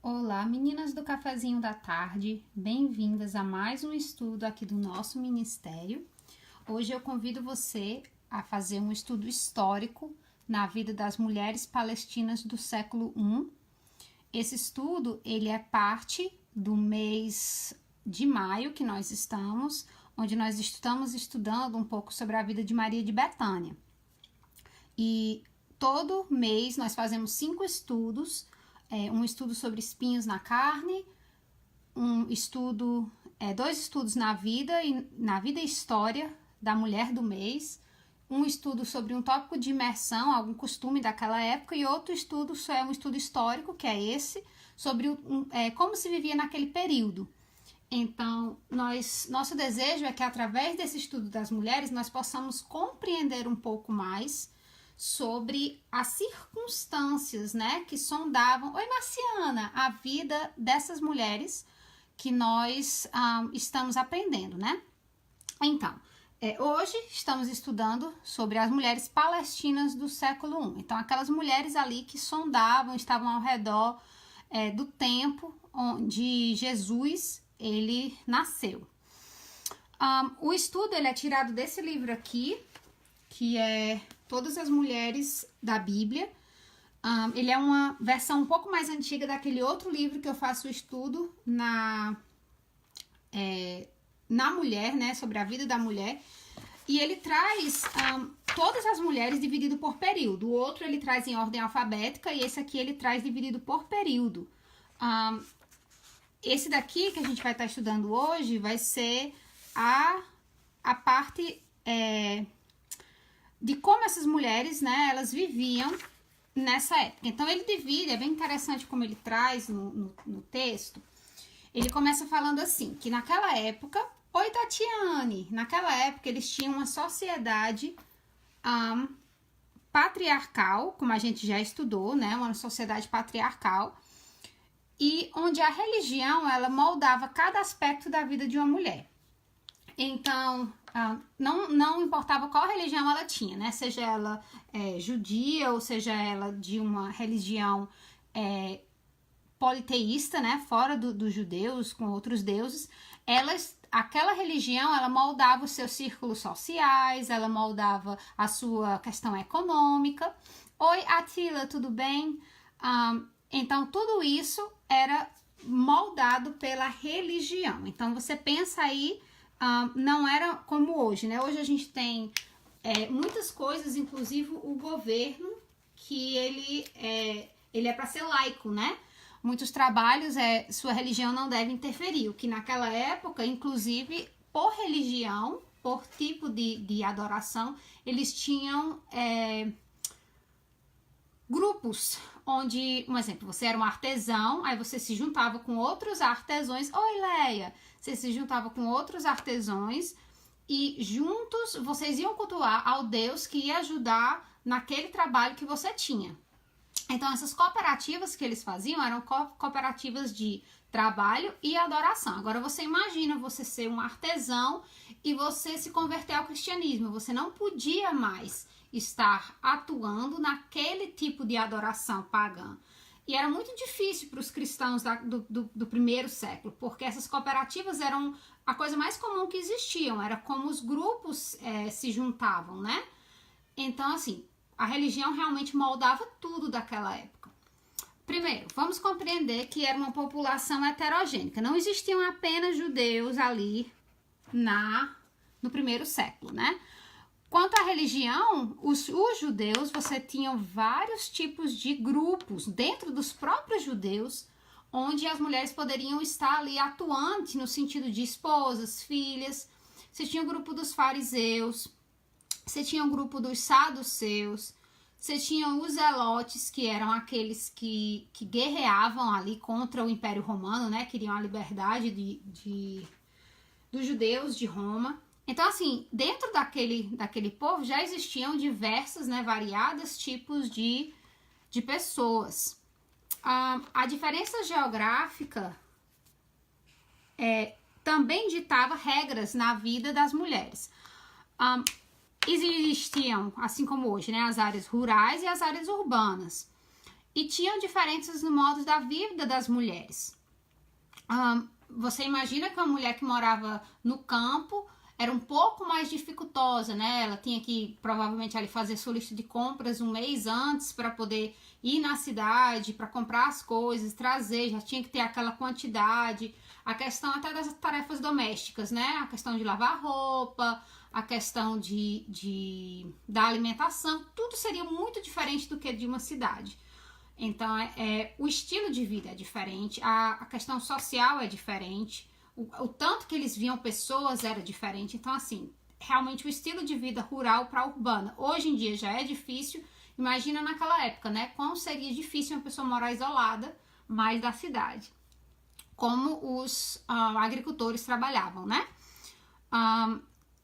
Olá, meninas do cafezinho da tarde, bem-vindas a mais um estudo aqui do nosso ministério. Hoje eu convido você a fazer um estudo histórico na vida das mulheres palestinas do século I. Esse estudo, ele é parte do mês de maio que nós estamos, onde nós estamos estudando um pouco sobre a vida de Maria de Betânia. E todo mês nós fazemos 5 estudos, um estudo sobre espinhos na carne, dois estudos na vida e história da mulher do mês, um estudo sobre um tópico de imersão, algum costume daquela época, e outro estudo é um estudo histórico, que é esse, sobre como se vivia naquele período. Então, nosso desejo é que através desse estudo das mulheres nós possamos compreender um pouco mais sobre as circunstâncias, né, que sondavam, oi Marciana, a vida dessas mulheres que nós estamos aprendendo, né? Então, hoje estamos estudando sobre as mulheres palestinas do século I. Então, aquelas mulheres ali que sondavam, estavam ao redor do tempo onde Jesus, ele nasceu. O estudo, ele é tirado desse livro aqui, que é Todas as Mulheres da Bíblia. Ele é uma versão um pouco mais antiga daquele outro livro que eu faço o estudo na mulher, né, sobre a vida da mulher. E ele traz todas as mulheres dividido por período. O outro ele traz em ordem alfabética e esse aqui ele traz dividido por período. Esse daqui que a gente vai estar estudando hoje vai ser a parte de como essas mulheres, né, elas viviam nessa época. Então, ele divide, é bem interessante como ele traz no texto. Ele começa falando assim, que naquela época, oi Tatiane, naquela época eles tinham uma sociedade patriarcal, como a gente já estudou, né, uma sociedade patriarcal, e onde a religião, ela moldava cada aspecto da vida de uma mulher. Então, não importava qual religião ela tinha, né? Seja ela judia ou seja ela de uma religião politeísta, né? Fora dos judeus, com outros deuses, aquela religião, ela moldava os seus círculos sociais, ela moldava a sua questão econômica. Oi, Atila, tudo bem? Então, tudo isso era moldado pela religião. Então, você pensa aí, não era como hoje, né? Hoje a gente tem muitas coisas, inclusive o governo, que ele é para ser laico, né? Muitos trabalhos, sua religião não deve interferir, o que naquela época, inclusive, por religião, por tipo de adoração, eles tinham grupos, onde, um exemplo, você era um artesão, aí você se juntava com outros artesãos, oi Leia, você se juntava com outros artesãos e juntos vocês iam cultuar ao Deus que ia ajudar naquele trabalho que você tinha. Então, essas cooperativas que eles faziam eram cooperativas de trabalho e adoração. Agora, você imagina você ser um artesão e você se converter ao cristianismo. Você não podia mais estar atuando naquele tipo de adoração pagã. E era muito difícil para os cristãos do primeiro século, porque essas cooperativas eram a coisa mais comum que existiam, era como os grupos se juntavam, né? Então, assim, a religião realmente moldava tudo daquela época. Primeiro, vamos compreender que era uma população heterogênea, não existiam apenas judeus ali no primeiro século, né? Quanto à religião, os judeus, você tinha vários tipos de grupos dentro dos próprios judeus, onde as mulheres poderiam estar ali atuantes no sentido de esposas, filhas. Você tinha o grupo dos fariseus, você tinha o grupo dos saduceus, você tinha os zelotes, que eram aqueles que guerreavam ali contra o Império Romano, né? Queriam a liberdade dos judeus de Roma. Então, assim, dentro daquele povo já existiam diversas, né, variados tipos de pessoas. A diferença geográfica também ditava regras na vida das mulheres. Existiam, assim como hoje, né, as áreas rurais e as áreas urbanas. e tinham diferenças no modo da vida das mulheres. Você imagina que uma mulher que morava no campo era um pouco mais dificultosa, né? Ela tinha que provavelmente ali fazer sua lista de compras um mês antes para poder ir na cidade para comprar as coisas, trazer, já tinha que ter aquela quantidade. A questão até das tarefas domésticas, né? A questão de lavar roupa, a questão da alimentação, tudo seria muito diferente do que de uma cidade. Então, o estilo de vida é diferente, a questão social é diferente, o tanto que eles viam pessoas era diferente. Então, assim, realmente o estilo de vida rural para urbana, hoje em dia já é difícil, imagina naquela época, né? Como seria difícil uma pessoa morar isolada, mais da cidade. Como os agricultores trabalhavam, né?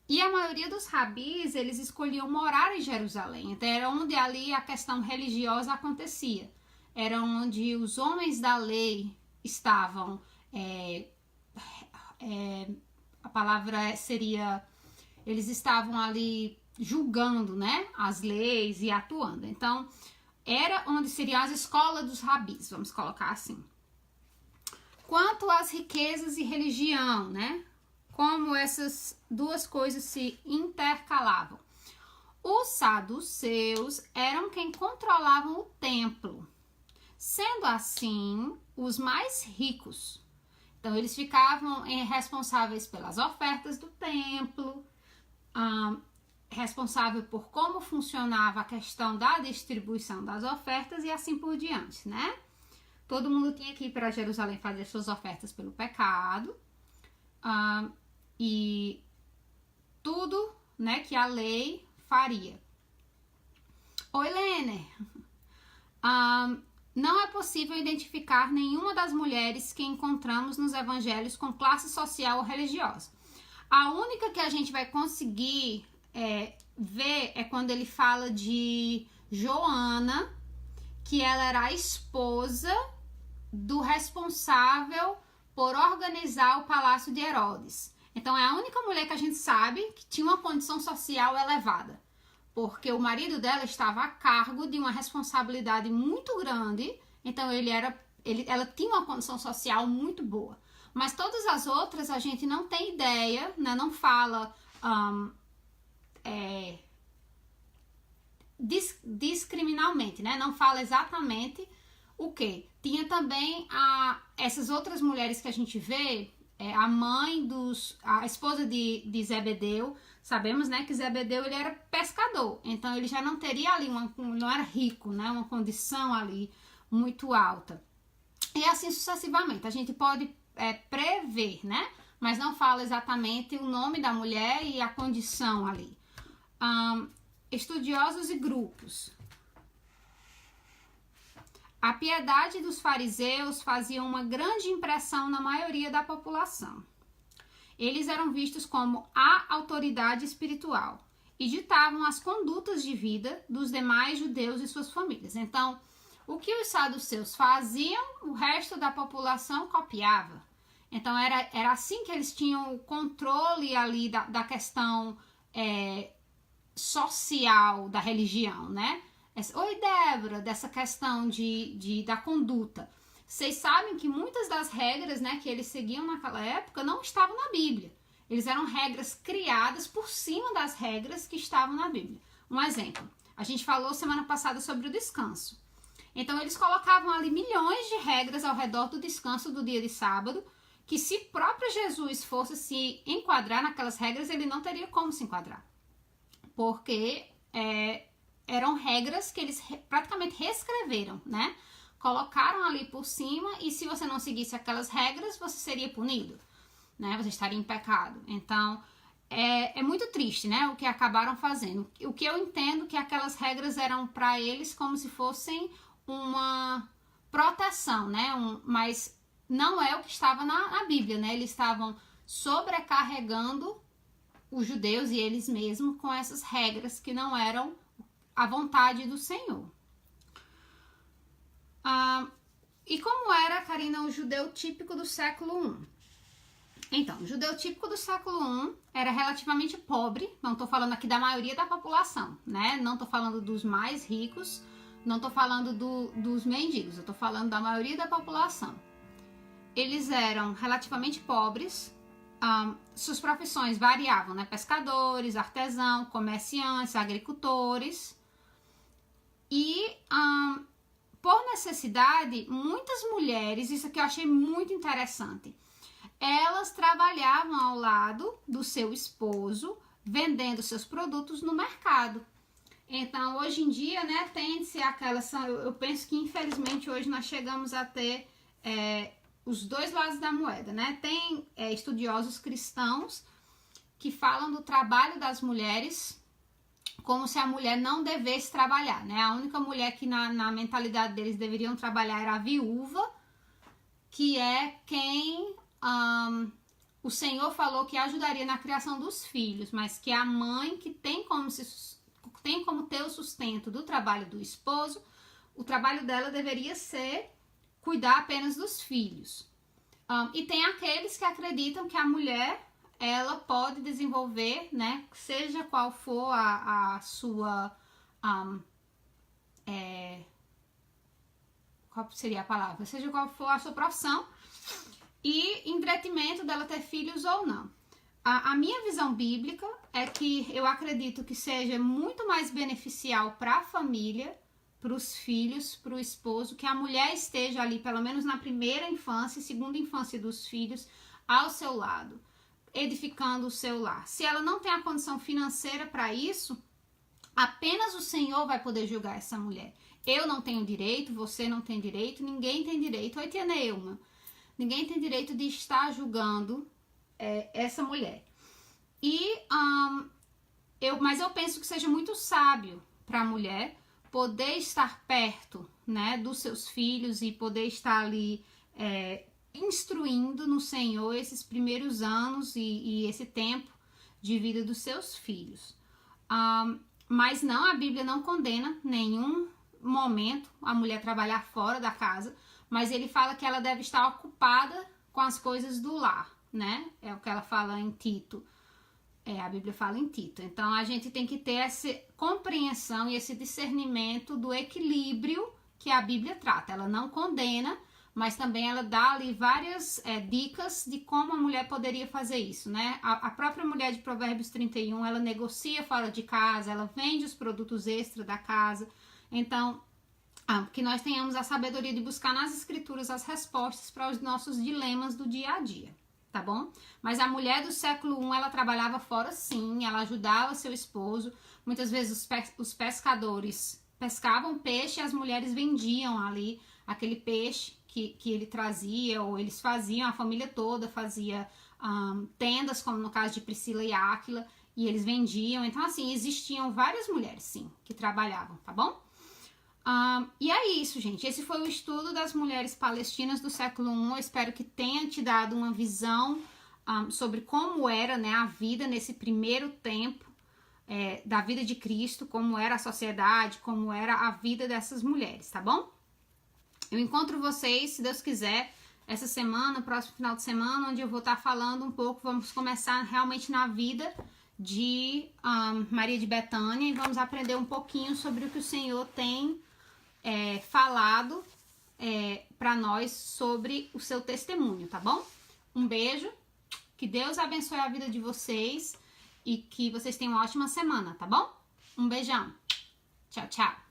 E a maioria dos rabis, eles escolhiam morar em Jerusalém. Então, era onde ali a questão religiosa acontecia. Era onde os homens da lei estavam, a palavra seria, eles estavam ali julgando, né, as leis e atuando. Então, era onde seriam as escolas dos rabis, vamos colocar assim. Quanto às riquezas e religião, né, como essas duas coisas se intercalavam. Os saduceus eram quem controlavam o templo, sendo assim os mais ricos. Então, eles ficavam responsáveis pelas ofertas do templo, responsável por como funcionava a questão da distribuição das ofertas e assim por diante, né? Todo mundo tinha que ir para Jerusalém fazer suas ofertas pelo pecado, e tudo, né, que a lei faria. Oi, Lene! Não é possível identificar nenhuma das mulheres que encontramos nos evangelhos com classe social ou religiosa. A única que a gente vai conseguir ver é quando ele fala de Joana, que ela era a esposa do responsável por organizar o palácio de Herodes. Então, é a única mulher que a gente sabe que tinha uma condição social elevada, porque o marido dela estava a cargo de uma responsabilidade muito grande, então ela tinha uma condição social muito boa. Mas todas as outras a gente não tem ideia, né? Não fala discriminalmente, né? Não fala exatamente o que. Tinha também essas outras mulheres que a gente vê, a esposa de Zebedeu. Sabemos, né, que Zebedeu ele era pescador, então ele já não teria ali não era rico, né, uma condição ali muito alta. E assim sucessivamente. A gente pode prever, né, mas não fala exatamente o nome da mulher e a condição ali. Estudiosos e grupos. A piedade dos fariseus fazia uma grande impressão na maioria da população. Eles eram vistos como a autoridade espiritual e ditavam as condutas de vida dos demais judeus e suas famílias. Então, o que os saduceus faziam, o resto da população copiava. Então, era assim que eles tinham o controle ali da questão social da religião, né? Oi, Débora, dessa questão da conduta. Vocês sabem que muitas das regras, né, que eles seguiam naquela época não estavam na Bíblia. Eles eram regras criadas por cima das regras que estavam na Bíblia. Um exemplo, a gente falou semana passada sobre o descanso. Então, eles colocavam ali milhões de regras ao redor do descanso do dia de sábado, que se próprio Jesus fosse se enquadrar naquelas regras, ele não teria como se enquadrar. Porque eram regras que eles praticamente reescreveram, né? Colocaram ali por cima, e se você não seguisse aquelas regras, você seria punido, né? Você estaria em pecado. Então, é muito triste, né? O que acabaram fazendo. O que eu entendo que aquelas regras eram para eles como se fossem uma proteção, né? Mas não é o que estava na Bíblia, né? Eles estavam sobrecarregando os judeus e eles mesmos com essas regras que não eram a vontade do Senhor. E como era, Karina, o judeu típico do século I? Então, o judeu típico do século I era relativamente pobre, não estou falando aqui da maioria da população, né? Não estou falando dos mais ricos, Não tô falando dos mendigos, eu tô falando da maioria da população. Eles eram relativamente pobres, suas profissões variavam, né? Pescadores, artesãos, comerciantes, agricultores. E por necessidade, muitas mulheres, isso aqui eu achei muito interessante, elas trabalhavam ao lado do seu esposo, vendendo seus produtos no mercado. Então, hoje em dia, né, tem-se aquelas... Eu penso que, infelizmente, hoje nós chegamos a ter os dois lados da moeda, né? Tem estudiosos cristãos que falam do trabalho das mulheres como se a mulher não devesse trabalhar, né? A única mulher que na mentalidade deles deveriam trabalhar era a viúva, que é quem o Senhor falou que ajudaria na criação dos filhos, mas que a mãe que tem como ter o sustento do trabalho do esposo, o trabalho dela deveria ser cuidar apenas dos filhos. E tem aqueles que acreditam que a mulher, ela pode desenvolver, né, seja qual for a sua... qual seria a palavra? Seja qual for a sua profissão, e em detrimento dela ter filhos ou não. A minha visão bíblica é que eu acredito que seja muito mais beneficial para a família, para os filhos, para o esposo, que a mulher esteja ali, pelo menos na primeira infância e segunda infância dos filhos, ao seu lado, edificando o seu lar. Se ela não tem a condição financeira para isso, apenas o Senhor vai poder julgar essa mulher. Eu não tenho direito, você não tem direito, ninguém tem direito. Oi, tia Neuma. Ninguém tem direito de estar julgando essa mulher. Mas eu penso que seja muito sábio para a mulher poder estar perto, né, dos seus filhos e poder estar ali instruindo no Senhor esses primeiros anos e esse tempo de vida dos seus filhos. Mas não, a Bíblia não condena nenhum momento a mulher trabalhar fora da casa, mas ele fala que ela deve estar ocupada com as coisas do lar, né? É o que ela fala em Tito. A Bíblia fala em Tito. Então, a gente tem que ter essa compreensão e esse discernimento do equilíbrio que a Bíblia trata. Ela não condena, mas também ela dá ali várias dicas de como a mulher poderia fazer isso, né? A própria mulher de Provérbios 31, ela negocia fora de casa, ela vende os produtos extra da casa. Então, que nós tenhamos a sabedoria de buscar nas escrituras as respostas para os nossos dilemas do dia a dia, tá bom? Mas a mulher do século I, ela trabalhava fora sim, ela ajudava seu esposo. Muitas vezes os pescadores pescavam peixe e as mulheres vendiam ali aquele peixe que ele trazia, ou eles faziam, a família toda fazia tendas, como no caso de Priscila e Áquila, e eles vendiam. Então, assim, existiam várias mulheres, sim, que trabalhavam, tá bom? E é isso, gente. Esse foi o estudo das mulheres palestinas do século I. Eu espero que tenha te dado uma visão sobre como era, né, a vida nesse primeiro tempo da vida de Cristo, como era a sociedade, como era a vida dessas mulheres, tá bom? Eu encontro vocês, se Deus quiser, essa semana, próximo final de semana, onde eu vou estar falando um pouco, vamos começar realmente na vida de Maria de Betânia e vamos aprender um pouquinho sobre o que o Senhor tem falado para nós sobre o seu testemunho, tá bom? Um beijo, que Deus abençoe a vida de vocês e que vocês tenham uma ótima semana, tá bom? Um beijão, tchau, tchau.